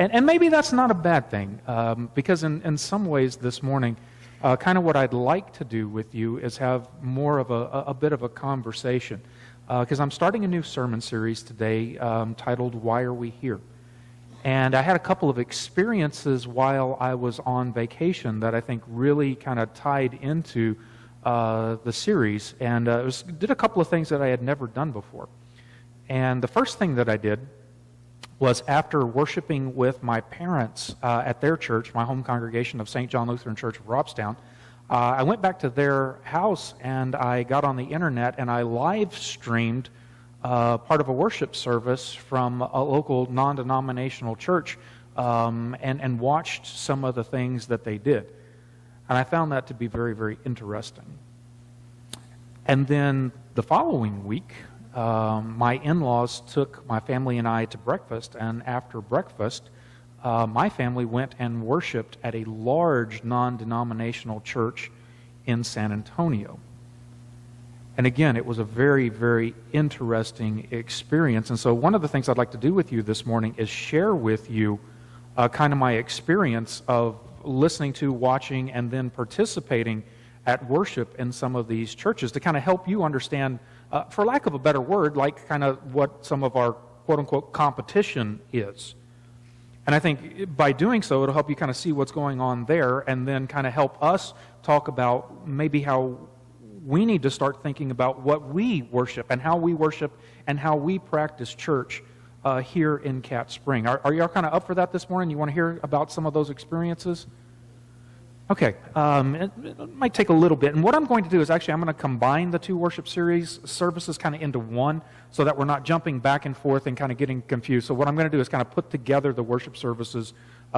And maybe that's not a bad thing, because in some ways this morning, kind of what I'd like to do with you is have more of a bit of a conversation, because I'm starting a new sermon series today titled, Why Are We Here? And I had a couple of experiences while I was on vacation that I think really kind of tied into the series, and did a couple of things that I had never done before. And the first thing that I did was, after worshiping with my parents at their church, my home congregation of St. John Lutheran Church of Robstown, I went back to their house and I got on the internet and I live streamed part of a worship service from a local non-denominational church, and watched some of the things that they did. And I found that to be very, very interesting. And then the following week, my in-laws took my family and I to breakfast, and after breakfast, my family went and worshiped at a large non-denominational church in San Antonio. And again, it was a very, very interesting experience. And so one of the things I'd like to do with you this morning is share with you kind of my experience of listening to, watching, and then participating at worship in some of these churches, to kind of help you understand, for lack of a better word, like kind of what some of our quote-unquote competition is. And I think by doing so, it'll help you kind of see what's going on there, and then kind of help us talk about maybe how we need to start thinking about what we worship and how we practice church here in Cat Spring. Are y'all kind of up for that this morning? You want to hear about some of those experiences? Okay, it might take a little bit, and what I'm going to do is actually I'm going to combine the two worship series services kind of into one, so that we're not jumping back and forth and kind of getting confused. So what I'm going to do is kind of put together the worship services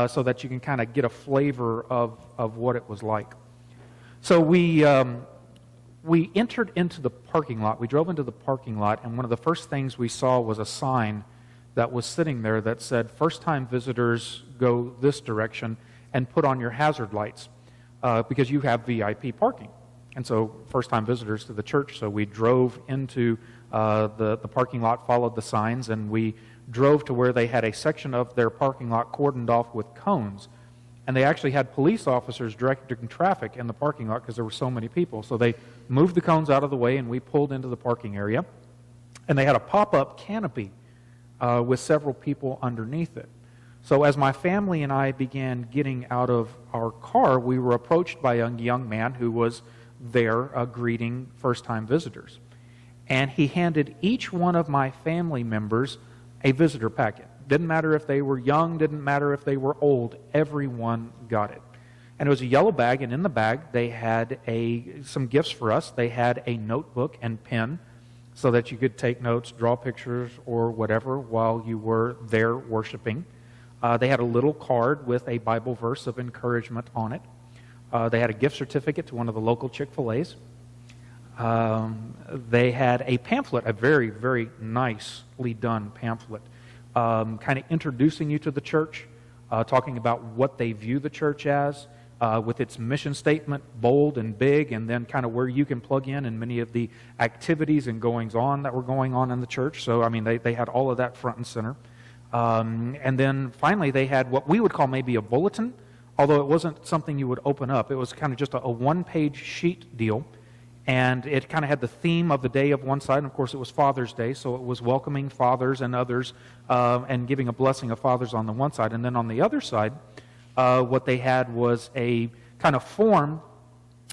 so that you can kind of get a flavor of what it was like. So we entered into the parking lot. We drove into the parking lot, and one of the first things we saw was a sign that was sitting there that said, "First-time visitors go this direction and put on your hazard lights, because you have VIP parking." And so first-time visitors to the church, so we drove into the parking lot, followed the signs, and we drove to where they had a section of their parking lot cordoned off with cones. And they actually had police officers directing traffic in the parking lot because there were so many people. So they moved the cones out of the way, and we pulled into the parking area. And they had a pop-up canopy with several people underneath it. So as my family and I began getting out of our car, we were approached by a young man who was there greeting first-time visitors. And he handed each one of my family members a visitor packet. Didn't matter if they were young, didn't matter if they were old, everyone got it. And it was a yellow bag, and in the bag they had some gifts for us. They had a notebook and pen so that you could take notes, draw pictures, or whatever while you were there worshiping. They had a little card with a Bible verse of encouragement on it. They had a gift certificate to one of the local Chick-fil-A's. They had a pamphlet, a very, very nicely done pamphlet, kind of introducing you to the church, talking about what they view the church as, with its mission statement, bold and big, and then kind of where you can plug in many of the activities and goings-on that were going on in the church. So, I mean, they had all of that front and center. And then finally they had what we would call maybe a bulletin, although it wasn't something you would open up. It was kind of just a one-page sheet deal, and it kind of had the theme of the day of one side, and of course it was Father's Day, so it was welcoming fathers and others and giving a blessing of fathers on the one side. And then on the other side, what they had was a kind of form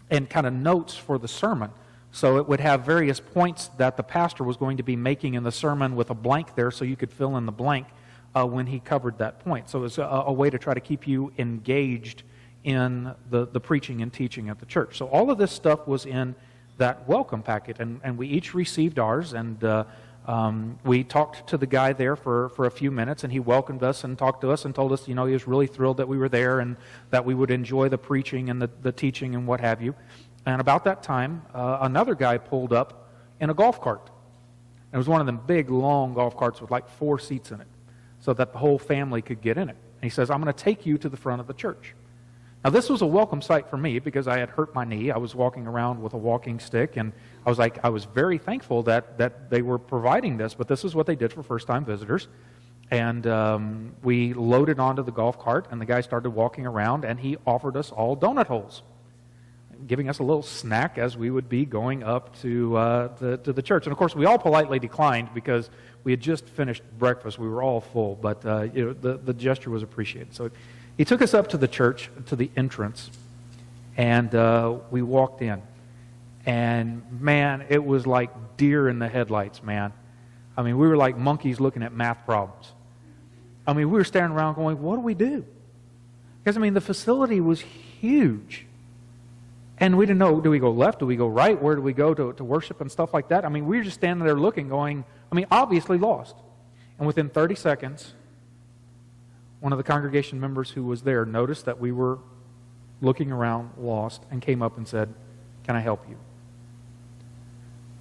and kind of notes for the sermon. So it would have various points that the pastor was going to be making in the sermon with a blank there, so you could fill in the blank when he covered that point. So it was a way to try to keep you engaged in the preaching and teaching at the church. So all of this stuff was in that welcome packet, and we each received ours, and we talked to the guy there for a few minutes, and he welcomed us and talked to us and told us, you know, he was really thrilled that we were there and that we would enjoy the preaching and the teaching and what have you. And about that time, another guy pulled up in a golf cart. It was one of them big, long golf carts with like 4 seats in it, so that the whole family could get in it. And he says, "I'm going to take you to the front of the church." Now, this was a welcome sight for me because I had hurt my knee. I was walking around with a walking stick, and I was very thankful that they were providing this, but this is what they did for first-time visitors. And we loaded onto the golf cart, and the guy started walking around, and he offered us all donut holes, giving us a little snack as we would be going up to the church. And of course, we all politely declined because we had just finished breakfast. We were all full, but the gesture was appreciated. So he took us up to the church, to the entrance, and we walked in. And man, it was like deer in the headlights, man. I mean, we were like monkeys looking at math problems. I mean, we were staring around going, what do we do? Because, I mean, the facility was huge. And we didn't know, do we go left? Do we go right? Where do we go to worship and stuff like that? I mean, we were just standing there looking, going, I mean, obviously lost. And within 30 seconds, one of the congregation members who was there noticed that we were looking around, lost, and came up and said, can I help you?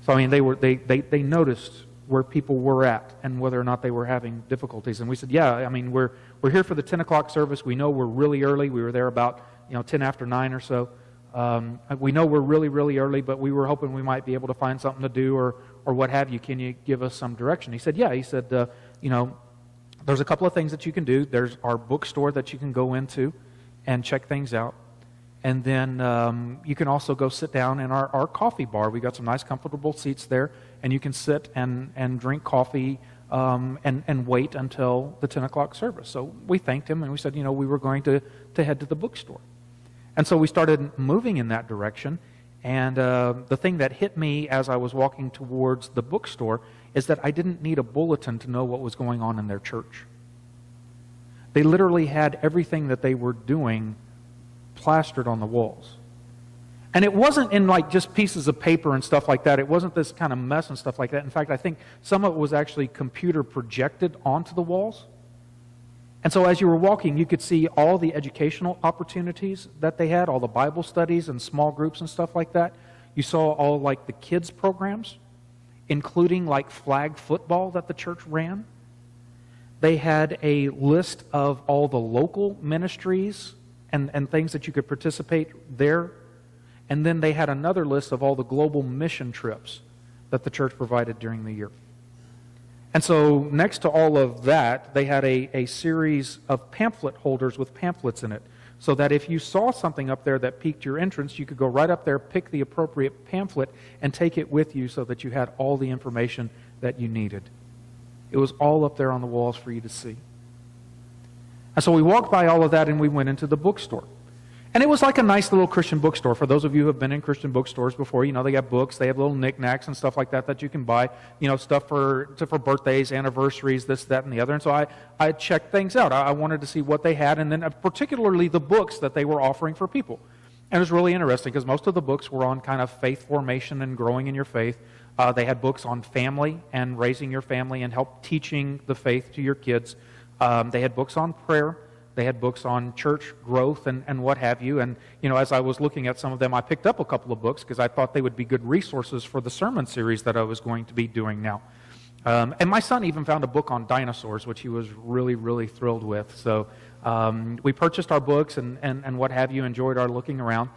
So, I mean, they noticed where people were at and whether or not they were having difficulties. And we said, yeah, I mean, we're here for the 10 o'clock service. We know we're really early. We were there about 10 after 9 or so. We know we're really, really early, but we were hoping we might be able to find something to do or what have you. Can you give us some direction? He said, yeah. He said, there's a couple of things that you can do. There's our bookstore that you can go into and check things out. And then you can also go sit down in our coffee bar. We got some nice comfortable seats there, and you can sit and drink coffee and wait until the 10 o'clock service. So we thanked him, and we said, we were going to head to the bookstore. And so we started moving in that direction. And the thing that hit me as I was walking towards the bookstore is that I didn't need a bulletin to know what was going on in their church. They literally had everything that they were doing plastered on the walls. And it wasn't in like just pieces of paper and stuff like that. It wasn't this kind of mess and stuff like that. In fact, I think some of it was actually computer projected onto the walls. And so as you were walking, you could see all the educational opportunities that they had, all the Bible studies and small groups and stuff like that. You saw all like the kids programs, including like flag football that the church ran. They had a list of all the local ministries and things that you could participate there. And then they had another list of all the global mission trips that the church provided during the year. And so next to all of that, they had a series of pamphlet holders with pamphlets in it, so that if you saw something up there that piqued your interest, you could go right up there, pick the appropriate pamphlet, and take it with you so that you had all the information that you needed. It was all up there on the walls for you to see. And so we walked by all of that, and we went into the bookstore. And it was like a nice little Christian bookstore. For those of you who have been in Christian bookstores before, they got books, they have little knickknacks and stuff like that you can buy, stuff for birthdays, anniversaries, this, that, and the other. And so I checked things out. I wanted to see what they had, and then particularly the books that they were offering for people. And it was really interesting because most of the books were on kind of faith formation and growing in your faith. They had books on family and raising your family and help teaching the faith to your kids. They had books on prayer. They had books on church growth and what have you. And, as I was looking at some of them, I picked up a couple of books because I thought they would be good resources for the sermon series that I was going to be doing now. And my son even found a book on dinosaurs, which he was really, really thrilled with. So we purchased our books and what have you, enjoyed our looking around.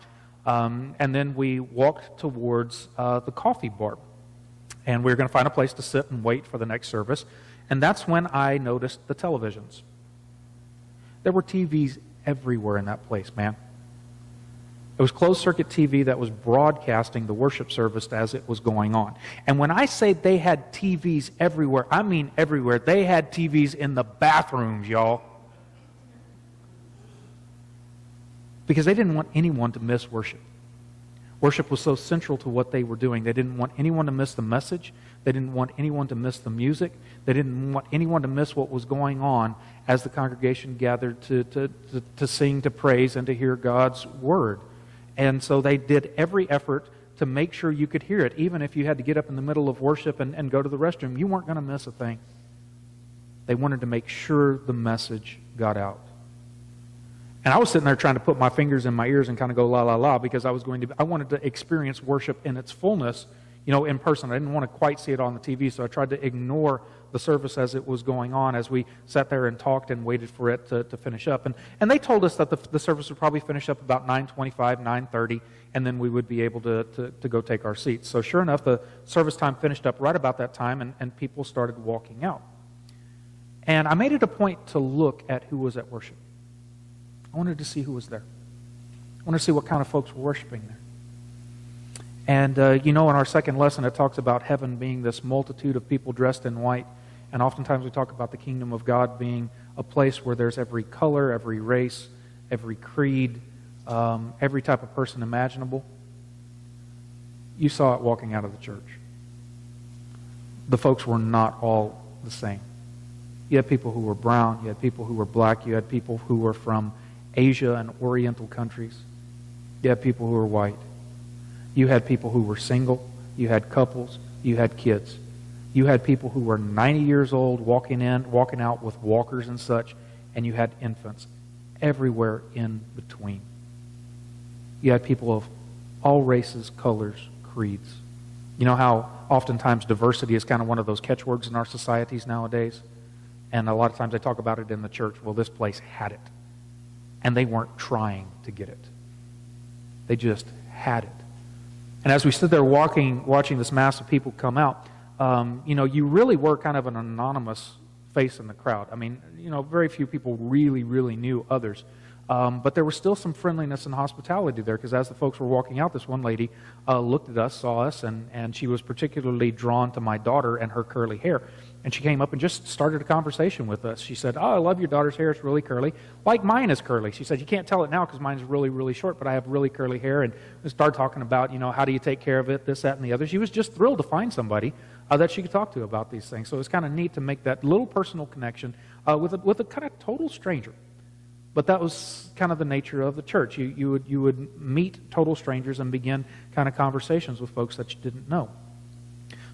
And then we walked towards the coffee bar. And we were going to find a place to sit and wait for the next service. And that's when I noticed the televisions. There were TVs everywhere in that place, man. It was closed-circuit TV that was broadcasting the worship service as it was going on. And when I say they had TVs everywhere, I mean everywhere. They had TVs in the bathrooms, y'all. Because they didn't want anyone to miss worship. Worship was so central to what they were doing. They didn't want anyone to miss the message. They didn't want anyone to miss the music. They didn't want anyone to miss what was going on as the congregation gathered to sing, to praise, and to hear God's word. And so they did every effort to make sure you could hear it. Even if you had to get up in the middle of worship and go to the restroom, you weren't going to miss a thing. They wanted to make sure the message got out. And I was sitting there trying to put my fingers in my ears and kind of go la la la because I wanted to experience worship in its fullness, in person. I didn't want to quite see it on the TV, so I tried to ignore the service as it was going on as we sat there and talked and waited for it to finish up. And they told us that the service would probably finish up about 9:25, 9:30, and then we would be able to go take our seats. So sure enough, the service time finished up right about that time, and people started walking out. And I made it a point to look at who was at worship. I wanted to see who was there. I wanted to see what kind of folks were worshiping there. And, in our second lesson, it talks about heaven being this multitude of people dressed in white. And oftentimes we talk about the kingdom of God being a place where there's every color, every race, every creed, every type of person imaginable. You saw it walking out of the church. The folks were not all the same. You had people who were brown, you had people who were black, you had people who were from Asia and Oriental countries. You had people who were white. You had people who were single. You had couples. You had kids. You had people who were 90 years old walking out with walkers and such, and you had infants everywhere in between. You had people of all races, colors, creeds. You know how oftentimes diversity is kind of one of those catchwords in our societies nowadays? And a lot of times they talk about it in the church. Well, this place had it. And they weren't trying to get it. They just had it. And as we stood there watching this mass of people come out, you really were kind of an anonymous face in the crowd. I mean, very few people really, really knew others. But there was still some friendliness and hospitality there, because as the folks were walking out, this one lady looked at us, saw us, and she was particularly drawn to my daughter and her curly hair. And she came up and just started a conversation with us. She said, "Oh, I love your daughter's hair. It's really curly. Like mine is curly." She said, "You can't tell it now because mine is really, really short, but I have really curly hair." And we started talking about, how do you take care of it, this, that, and the other. She was just thrilled to find somebody that she could talk to about these things. So it was kind of neat to make that little personal connection with a kind of total stranger. But that was kind of the nature of the church. You would meet total strangers and begin kind of conversations with folks that you didn't know.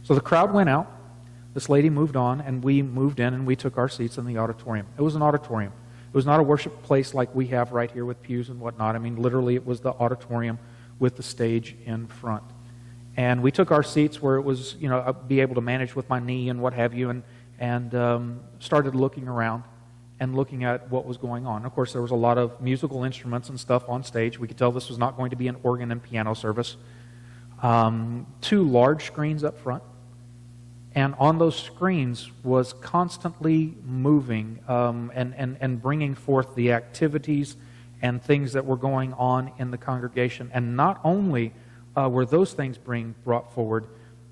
So the crowd went out. This lady moved on, and we moved in, and we took our seats in the auditorium. It was an auditorium. It was not a worship place like we have right here with pews and whatnot. I mean, literally, it was the auditorium with the stage in front. And we took our seats where it was, be able to manage with my knee and what have you, and started looking around and looking at what was going on. Of course, there was a lot of musical instruments and stuff on stage. We could tell this was not going to be an organ and piano service. 2 large screens up front. And on those screens was constantly moving and bringing forth the activities and things that were going on in the congregation. And not only were those things being brought forward,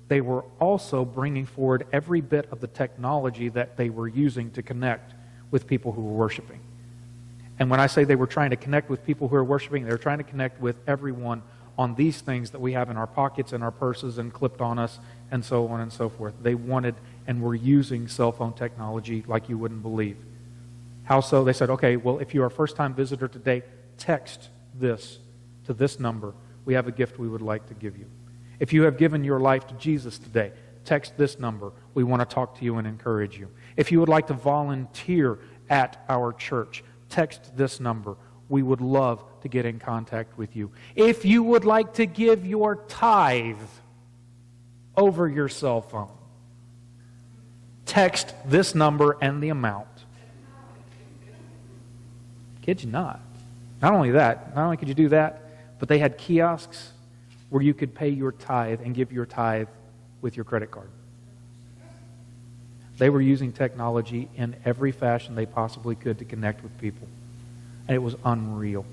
they were also bringing forward every bit of the technology that they were using to connect with people who were worshiping. And when I say they were trying to connect with people who are worshiping, they were trying to connect with everyone on these things that we have in our pockets and our purses and clipped on us and so on and so forth. They wanted and were using cell phone technology like you wouldn't believe. How so? They said, okay, well, if you're a first-time visitor today, text this to this number. We have a gift we would like to give you. If you have given your life to Jesus today, text this number. We want to talk to you and encourage you. If you would like to volunteer at our church, text this number. We would love to get in contact with you. If you would like to give your tithe over your cell phone, text this number and the amount. Kid you not. Not only could you do that, but they had kiosks where you could pay your tithe and give your tithe with your credit card. They were using technology in every fashion they possibly could to connect with people. And it was unreal.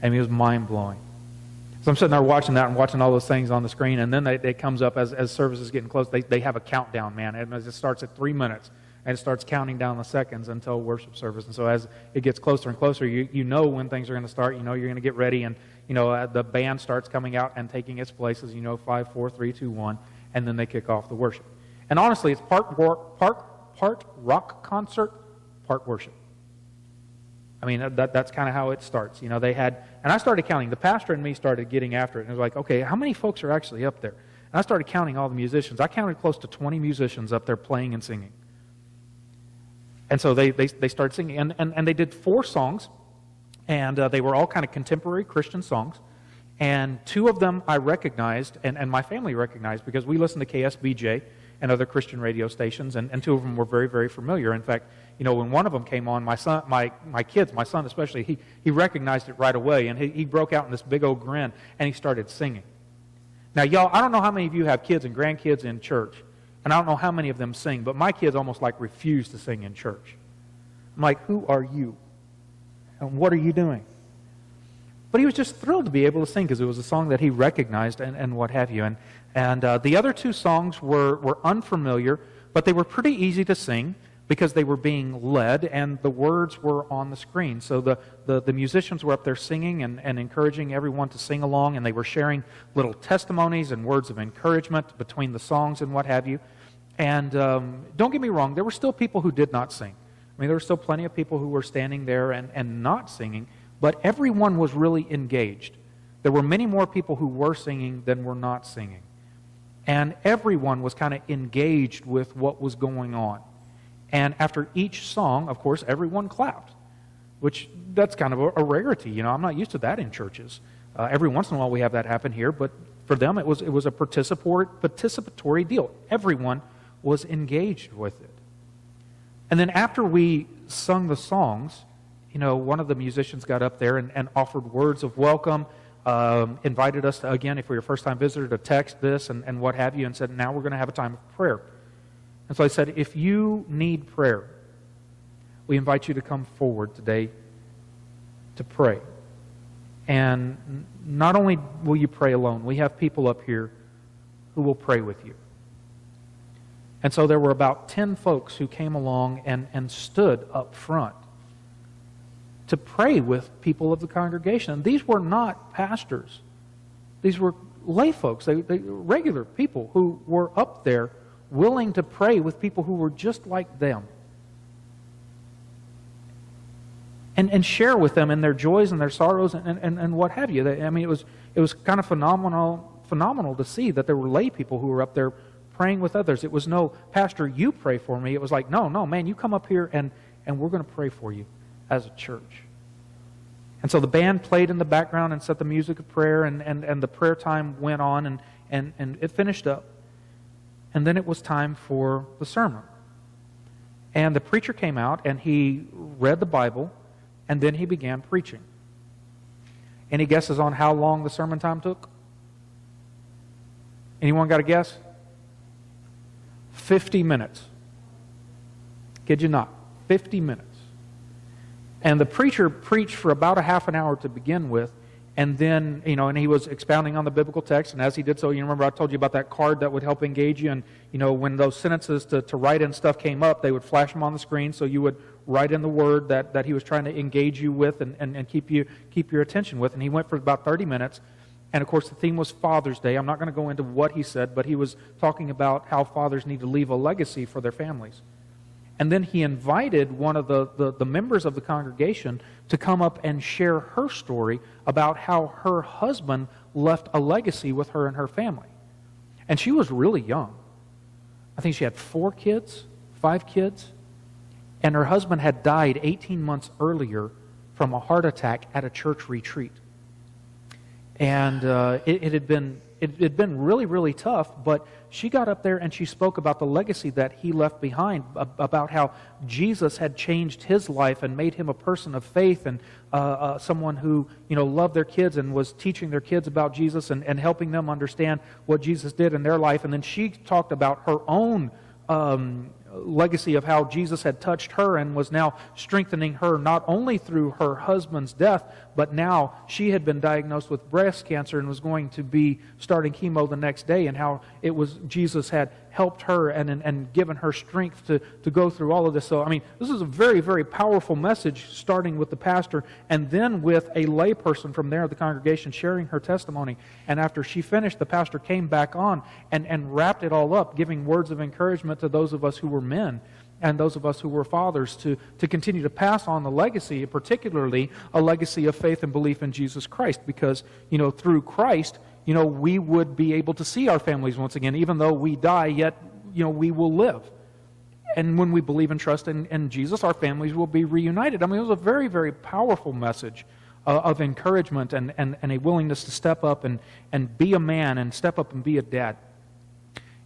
I mean, it was mind-blowing. So I'm sitting there watching that and watching all those things on the screen, and then it comes up as service is getting close. They have a countdown, man. And it starts at 3 minutes, and it starts counting down the seconds until worship service. And so as it gets closer and closer, you know when things are going to start. You know you're going to get ready, and the band starts coming out and taking its places. 5, 4, 3, 2, 1, and then they kick off the worship. And honestly, it's part rock concert, part worship. I mean, that's kind of how it starts. They had, and I started counting. The pastor and me started getting after it. And it was like, okay, how many folks are actually up there? And I started counting all the musicians. I counted close to 20 musicians up there playing and singing. And so they started singing. And they did 4 songs. And they were all kind of contemporary Christian songs. And 2 of them I recognized, and my family recognized, because we listened to KSBJ and other Christian radio stations, and 2 of them were very, very familiar. In fact, when one of them came on, my son especially, he recognized it right away, and he broke out in this big old grin, and he started singing. Now, y'all, I don't know how many of you have kids and grandkids in church, And I don't know how many of them sing, but my kids almost like refuse to sing in church. I'm like, who are you? And what are you doing? But he was just thrilled to be able to sing because it was a song that he recognized and what have you. And the other two songs were unfamiliar, but they were pretty easy to sing because they were being led and the words were on the screen. So the musicians were up there singing and encouraging everyone to sing along, and they were sharing little testimonies and words of encouragement between the songs and what have you. And don't get me wrong, there were still people who did not sing. I mean, there were still plenty of people who were standing there and not singing, but everyone was really engaged. There were many more people who were singing than were not singing. And everyone was kind of engaged with what was going on. And after each song, of course, everyone clapped, which that's kind of a rarity. You know, I'm not used to that in churches. Every once in a while we have that happen here, but for them it was a participatory deal. Everyone was engaged with it. And then after we sung the songs, you know, one of the musicians got up there and offered words of welcome, invited us to, again, if we're your first-time visitor, to text this and what have you, and said, now we're going to have a time of prayer. And so I said, if you need prayer, we invite you to come forward today to pray. And not only will you pray alone, we have people up here who will pray with you. And so there were about 10 folks who came along and stood up front to pray with people of the congregation. And these were not pastors. These were lay folks, they regular people who were up there willing to pray with people who were just like them. And share with them in their joys and their sorrows and what have you. I mean, it was kind of phenomenal to see that there were lay people who were up there praying with others. It was no, Pastor, you pray for me. It was like, no, man, you come up here and we're going to pray for you as a church. And so the band played in the background and set the music of prayer, and the prayer time went on, and it finished up. And then it was time for the sermon. And the preacher came out, and he read the Bible, and then he began preaching. Any guesses on how long the sermon time took? Anyone got a guess? 50 minutes. Kid you not. 50 minutes. And the preacher preached for about a half an hour to begin with, and then, you know, and he was expounding on the biblical text, and as he did so, you remember I told you about that card that would help engage you, and, you know, when those sentences to write in stuff came up, they would flash them on the screen, so you would write in the word that he was trying to engage you with and keep your attention with. And he went for about 30 minutes, and of course the theme was Father's Day. I'm not going to go into what he said, but he was talking about how fathers need to leave a legacy for their families. And then he invited one of the members of the congregation to come up and share her story about how her husband left a legacy with her and her family. And she was really young. I think she had 5 kids. And her husband had died 18 months earlier from a heart attack at a church retreat. And it had been really, really tough, but she got up there and she spoke about the legacy that he left behind, about how Jesus had changed his life and made him a person of faith, and someone who, you know, loved their kids and was teaching their kids about Jesus and helping them understand what Jesus did in their life. And then she talked about her own legacy of how Jesus had touched her and was now strengthening her, not only through her husband's death, but now she had been diagnosed with breast cancer and was going to be starting chemo the next day, and how it was Jesus had helped her and given her strength to go through all of this. So, I mean, this is a very, very powerful message, starting with the pastor and then with a layperson from there at the congregation sharing her testimony. And after she finished, the pastor came back on and wrapped it all up, giving words of encouragement to those of us who were men and those of us who were fathers to continue to pass on the legacy, particularly a legacy of faith and belief in Jesus Christ, because, you know, through Christ, you know, we would be able to see our families once again. Even though we die, yet, you know, we will live. And when we believe and trust in Jesus, our families will be reunited. I mean, it was a very, very powerful message of encouragement and a willingness to step up and be a man and step up and be a dad.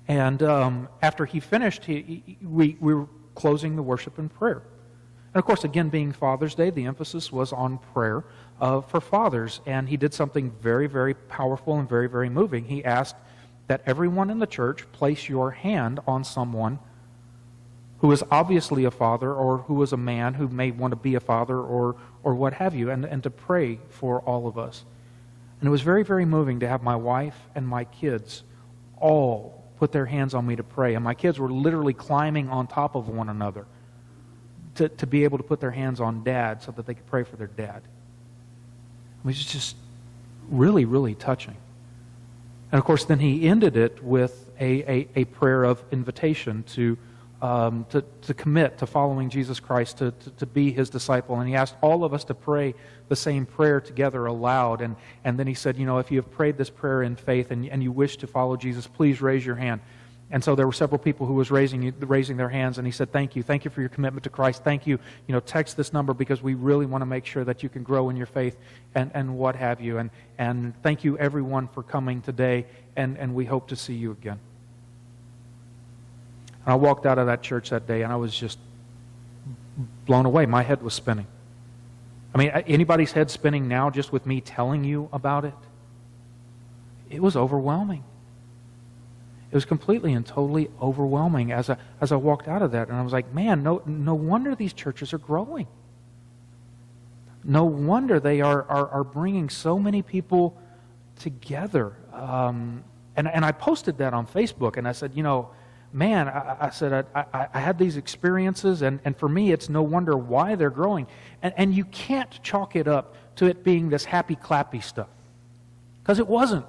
And after he finished, we were closing the worship in prayer. And of course, again, being Father's Day, the emphasis was on prayer for fathers. And he did something very, very powerful and very, very moving. He asked that everyone in the church place your hand on someone who is obviously a father, or who is a man who may want to be a father, or what have you, and to pray for all of us. And it was very, very moving to have my wife and my kids all put their hands on me to pray. And my kids were literally climbing on top of one another to be able to put their hands on Dad so that they could pray for their dad. It was just really, really touching. And of course, then he ended it with a prayer of invitation to commit to following Jesus Christ, to be his disciple. And he asked all of us to pray the same prayer together aloud. And then he said, if you have prayed this prayer in faith and you wish to follow Jesus, please raise your hand. And so there were several people who was raising their hands, and he said, thank you for your commitment to Christ. Thank you, text this number because we really want to make sure that you can grow in your faith and what have you. And thank you everyone for coming today, and we hope to see you again. And I walked out of that church that day, and I was just blown away. My head was spinning. I mean, anybody's head spinning now just with me telling you about it? It was overwhelming. It was completely and totally overwhelming as I walked out of that. And I was like, man, no wonder these churches are growing. No wonder they are bringing so many people together. And I posted that on Facebook, and I said, man, I said, I had these experiences, and for me, it's no wonder why they're growing. And you can't chalk it up to it being this happy, clappy stuff. Because it wasn't.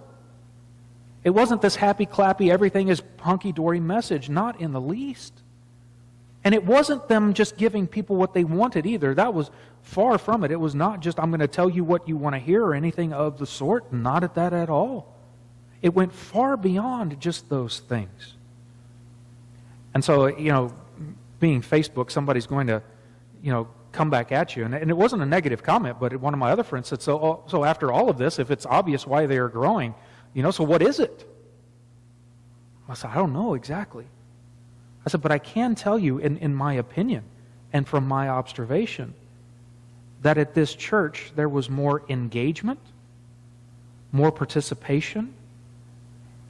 It wasn't this happy, clappy, everything is hunky-dory message, not in the least. And it wasn't them just giving people what they wanted either. That was far from it. It was not just, I'm going to tell you what you want to hear or anything of the sort. Not at that at all. It went far beyond just those things. And so, being Facebook, somebody's going to, come back at you. And it wasn't a negative comment, but one of my other friends said, so after all of this, if it's obvious why they are growing, so what is it? I said, I don't know exactly. I said, but I can tell you, in my opinion, and from my observation, that at this church there was more engagement, more participation,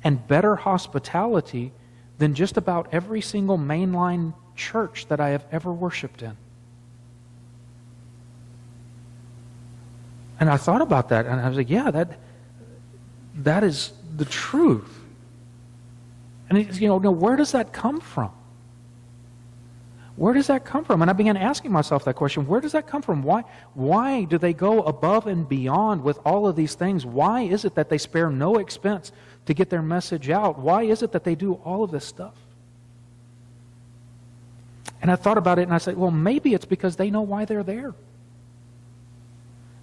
and better hospitality than just about every single mainline church that I have ever worshiped in. And I thought about that, and I was like, yeah, that is the truth. And where does that come from? Where does that come from? And I began asking myself that question. Where does that come from? Why do they go above and beyond with all of these things? Why is it that they spare no expense to get their message out? Why is it that they do all of this stuff? And I thought about it, and I said, well, maybe it's because they know why they're there.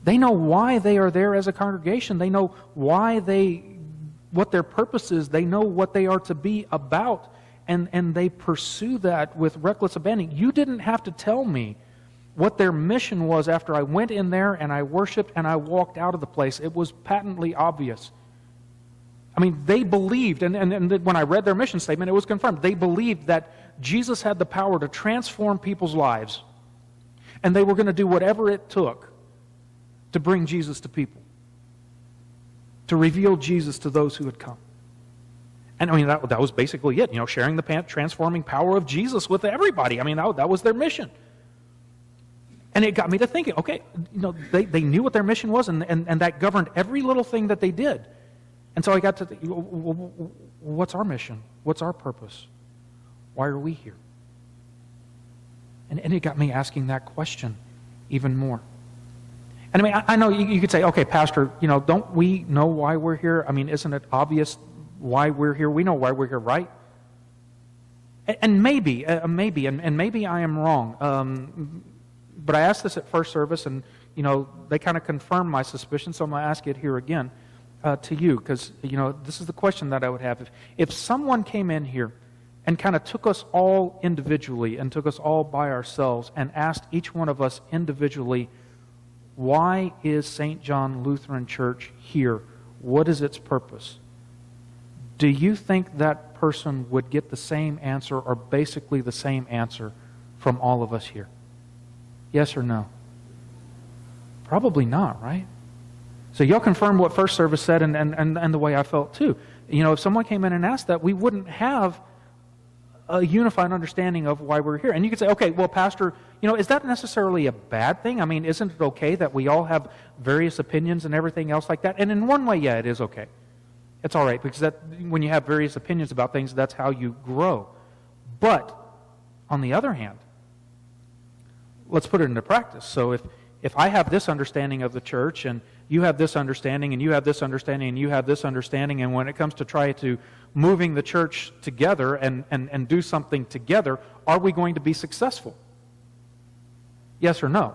They know why they are there as a congregation. They know what their purpose is. They know what they are to be about. And they pursue that with reckless abandon. You didn't have to tell me what their mission was after I went in there and I worshiped and I walked out of the place. It was patently obvious. I mean, they believed, and when I read their mission statement, it was confirmed. They believed that Jesus had the power to transform people's lives. And they were going to do whatever it took to bring Jesus to people, to reveal Jesus to those who had come. And I mean, that was basically it, sharing the transforming power of Jesus with everybody. I mean, that was their mission. And it got me to thinking, okay, they knew what their mission was, and that governed every little thing that they did. And so I got to think, what's our mission? What's our purpose? Why are we here? And it got me asking that question even more. And I mean, I know you could say, okay, Pastor, don't we know why we're here? I mean, isn't it obvious why we're here? We know why we're here, right? And maybe I am wrong. But I asked this at first service, and they kind of confirmed my suspicion, so I'm going to ask it here again to you, because this is the question that I would have. If someone came in here and kind of took us all individually and took us all by ourselves and asked each one of us individually, why is St. John Lutheran Church here? What is its purpose? Do you think that person would get the same answer, or basically the same answer, from all of us here? Yes or no? Probably not, right? So y'all confirmed what first service said and the way I felt too. If someone came in and asked that, we wouldn't have a unified understanding of why we're here. And you could say, okay, well, Pastor, is that necessarily a bad thing? I mean, isn't it okay that we all have various opinions and everything else like that? And in one way, yeah, it is okay. It's all right, because when you have various opinions about things, that's how you grow. But on the other hand, let's put it into practice. So if I have this understanding of the church, and you have this understanding, and you have this understanding, and you have this understanding, and when it comes to try to moving the church together and do something together, are we going to be successful? Yes or no?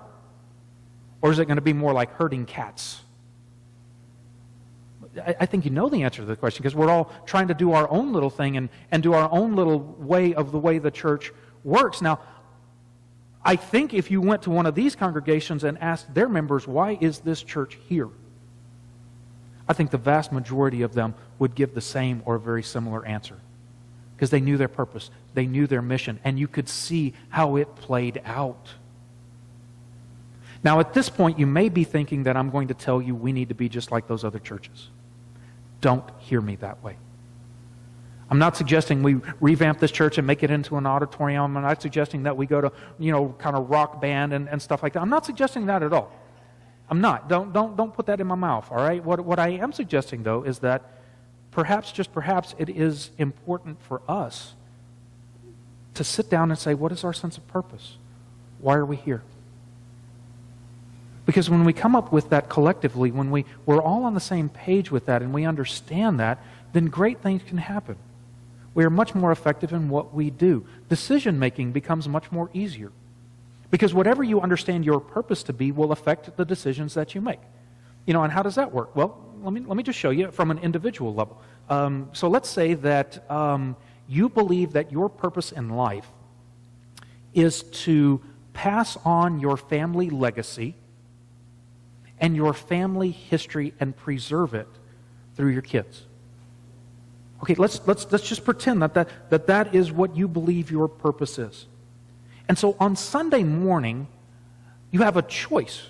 Or is it going to be more like herding cats? I think you know the answer to the question, because we're all trying to do our own little thing and do our own little way of the way the church works. Now, I think if you went to one of these congregations and asked their members, why is this church here? I think the vast majority of them would give the same or a very similar answer, because they knew their purpose, they knew their mission, and you could see how it played out. Now, at this point, you may be thinking that I'm going to tell you we need to be just like those other churches. Don't hear me that way. I'm not suggesting we revamp this church and make it into an auditorium. I'm not suggesting that we go to, kind of rock band and stuff like that. I'm not suggesting that at all. I'm not. Don't put that in my mouth, all right? What I am suggesting, though, is that perhaps, just perhaps, it is important for us to sit down and say, what is our sense of purpose? Why are we here? Because when we come up with that collectively, when we're all on the same page with that and we understand that, then great things can happen. We are much more effective in what we do. Decision-making becomes much more easier. Because whatever you understand your purpose to be will affect the decisions that you make. And how does that work? Well, let me just show you from an individual level. So let's say that you believe that your purpose in life is to pass on your family legacy and your family history and preserve it through your kids. Okay, let's just pretend that is what you believe your purpose is. And so on Sunday morning, you have a choice.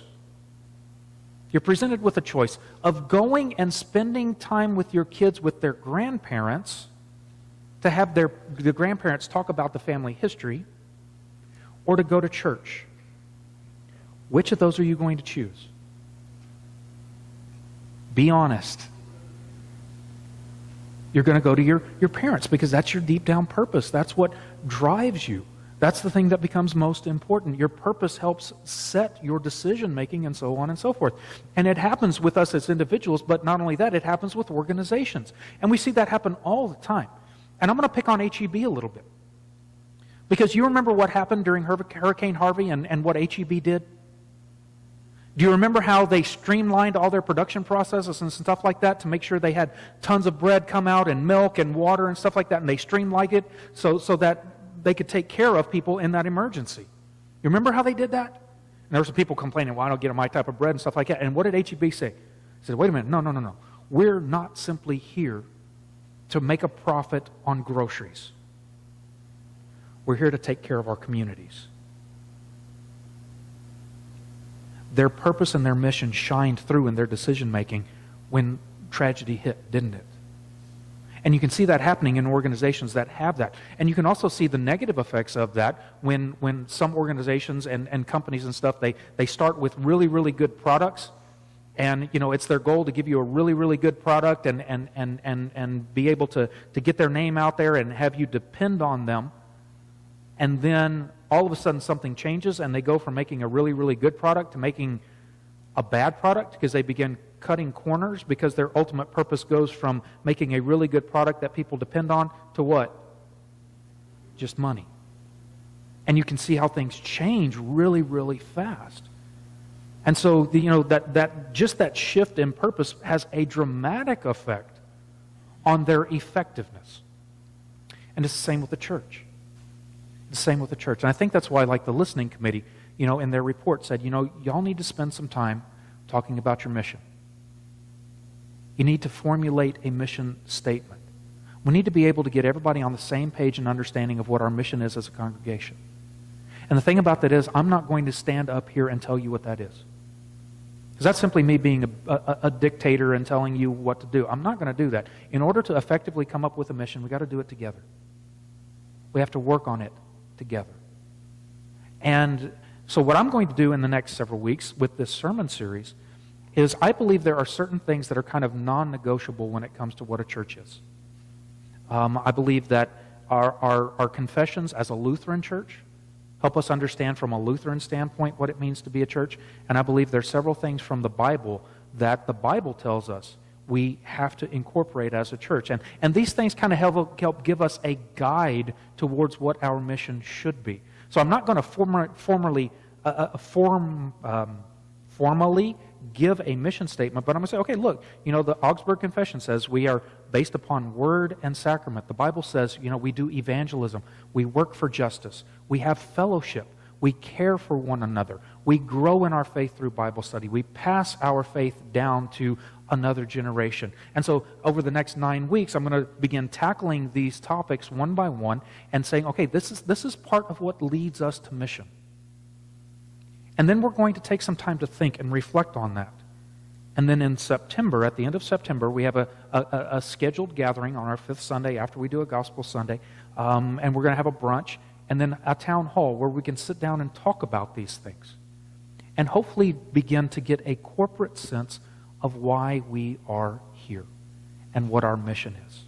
You're presented with a choice of going and spending time with your kids with their grandparents to have the grandparents talk about the family history, or to go to church. Which of those are you going to choose? Be honest. You're going to go to your parents, because that's your deep down purpose. That's what drives you. That's the thing that becomes most important. Your purpose helps set your decision making and so on and so forth. And it happens with us as individuals, but not only that, it happens with organizations. And we see that happen all the time. And I'm going to pick on HEB a little bit. Because you remember what happened during Hurricane Harvey and what HEB did? Do you remember how they streamlined all their production processes and stuff like that to make sure they had tons of bread come out and milk and water and stuff like that, and they streamlined it so that they could take care of people in that emergency? You remember how they did that? And there were some people complaining, well, I don't get my type of bread and stuff like that. And what did HEB say? They said, wait a minute, no. We're not simply here to make a profit on groceries. We're here to take care of our communities. Their purpose and their mission shined through in their decision-making when tragedy hit, didn't it? And you can see that happening in organizations that have that. And you can also see the negative effects of that when some organizations and companies and stuff, they start with really, really good products. And, it's their goal to give you a really, really good product and be able to get their name out there and have you depend on them. And then all of a sudden something changes and they go from making a really, really good product to making a bad product, because they begin cutting corners, because their ultimate purpose goes from making a really good product that people depend on to what? Just money. And you can see how things change really, really fast. And so that shift in purpose has a dramatic effect on their effectiveness. And it's the same with the church. The same with the church. And I think that's why, like the listening committee, in their report said, y'all need to spend some time talking about your mission. You need to formulate a mission statement. We need to be able to get everybody on the same page and understanding of what our mission is as a congregation. And the thing about that is, I'm not going to stand up here and tell you what that is. Because that's simply me being a dictator and telling you what to do. I'm not going to do that. In order to effectively come up with a mission, we've got to do it together. We have to work on it together. And so what I'm going to do in the next several weeks with this sermon series is I believe there are certain things that are kind of non-negotiable when it comes to what a church is. I believe that our confessions as a Lutheran church help us understand from a Lutheran standpoint what it means to be a church. And I believe there are several things from the Bible that the Bible tells us we have to incorporate as a church. And these things kind of help give us a guide towards what our mission should be. So I'm not going to formally give a mission statement, but I'm going to say, okay, look, the Augsburg Confession says we are based upon word and sacrament. The Bible says, we do evangelism. We work for justice. We have fellowship. We care for one another. We grow in our faith through Bible study. We pass our faith down to another generation. And so over the next 9 weeks, I'm going to begin tackling these topics one by one and saying, okay, this is part of what leads us to mission. And then we're going to take some time to think and reflect on that. And then in September, at the end of September, we have a scheduled gathering on our 5th Sunday after we do a Gospel Sunday. And we're going to have a brunch and then a town hall where we can sit down and talk about these things. And hopefully begin to get a corporate sense of why we are here and what our mission is.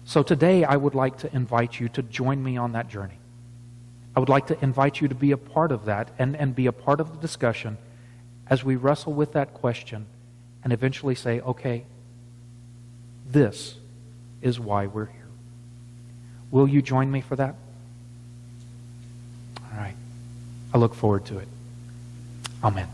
So today I would like to invite you to join me on that journey. I would like to invite you to be a part of that and be a part of the discussion as we wrestle with that question and eventually say, okay, this is why we're here. Will you join me for that? All right. I look forward to it. Amen.